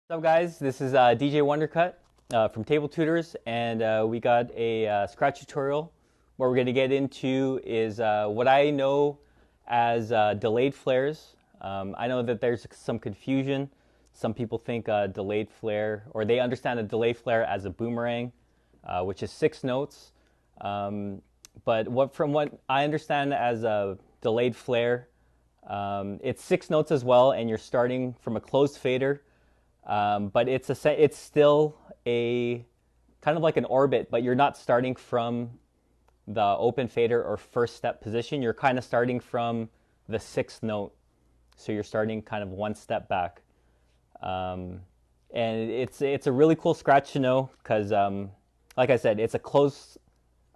What's up, guys? This is DJ Wundrkut from Table Tutors, and we got a scratch tutorial. What we're going to get into is what I know as delayed flares. I know that there's some confusion. Some people think delayed flare, or they understand a delayed flare as a boomerang, which is 6 notes. But from what I understand as a delayed flare, it's 6 notes as well, and you're starting from a closed fader. But it's still a kind of like an orbit, but you're not starting from the open fader or first step position. You're kind of starting from the 6th note, so you're starting kind of 1 step back. And it's a really cool scratch to know because, like I said, it's a close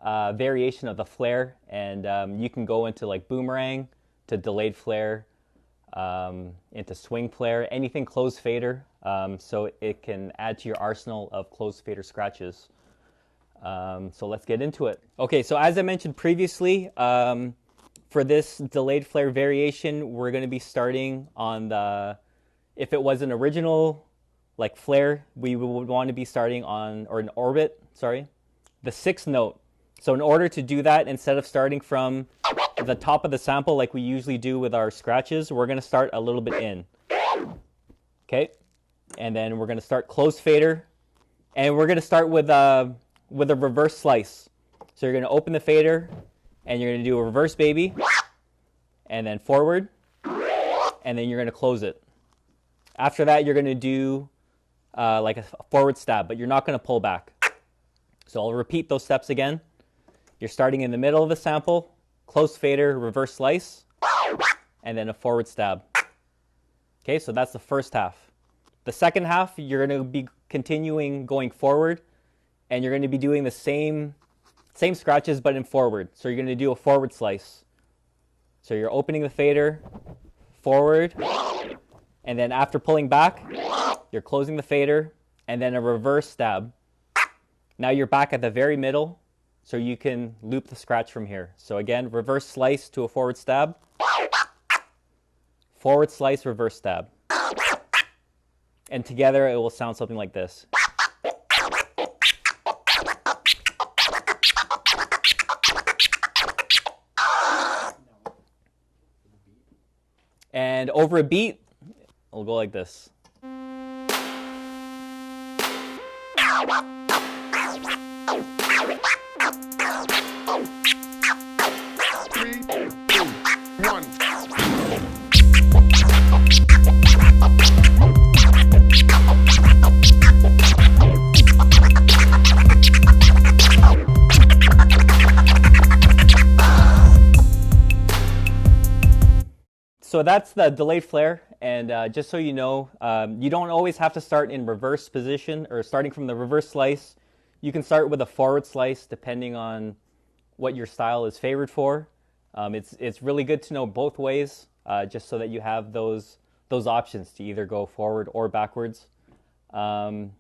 variation of the flare, and you can go into like boomerang to delayed flare, into swing flare, anything closed fader, so it can add to your arsenal of closed fader scratches. So let's get into it. Okay, so as I mentioned previously, for this delayed flare variation, we're going to be starting on the, if it was an original like flare, we would want to be starting on, or an orbit, sorry, the 6th note. So in order to do that, instead of starting from the top of the sample like we usually do with our scratches, we're going to start a little bit in. Okay, and then we're going to start closed fader, and we're going to start with a reverse slice. So you're going to open the fader, and you're going to do a reverse baby, and then forward, and then you're going to close it. After that, you're going to do like a forward stab, but you're not going to pull back. So I'll repeat those steps again. You're starting in the middle of the sample, closed fader, reverse slice, and then a forward stab. Okay, so that's the first half. The second half, you're going to be continuing going forward, and you're going to be doing the same scratches, but in forward. So you're going to do a forward slice. So you're opening the fader, forward, and then after pulling back, you're closing the fader, and then a reverse stab. Now you're back at the very middle, so you can loop the scratch from here. So again, reverse slice to a forward stab, forward slice, reverse stab. And together it will sound something like this. And over a beat, it'll go like this. 3, 2, 1. So that's the delayed flare, and just so you know, you don't always have to start in reverse position or starting from the reverse slice. You can start with a forward slice depending on what your style is favored for. It's really good to know both ways, just so that you have those options to either go forward or backwards. And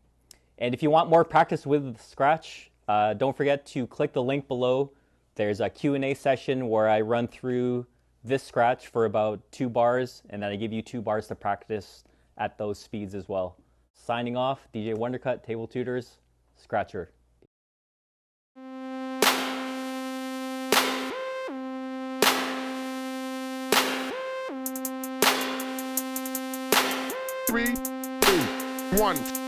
if you want more practice with the scratch, don't forget to click the link below. There's a Q&A session where I run through this scratch for about 2 bars, and then I give you 2 bars to practice at those speeds as well. Signing off, DJ Wundrkut, Table Tutors, Scratcher. 3, 2, 1.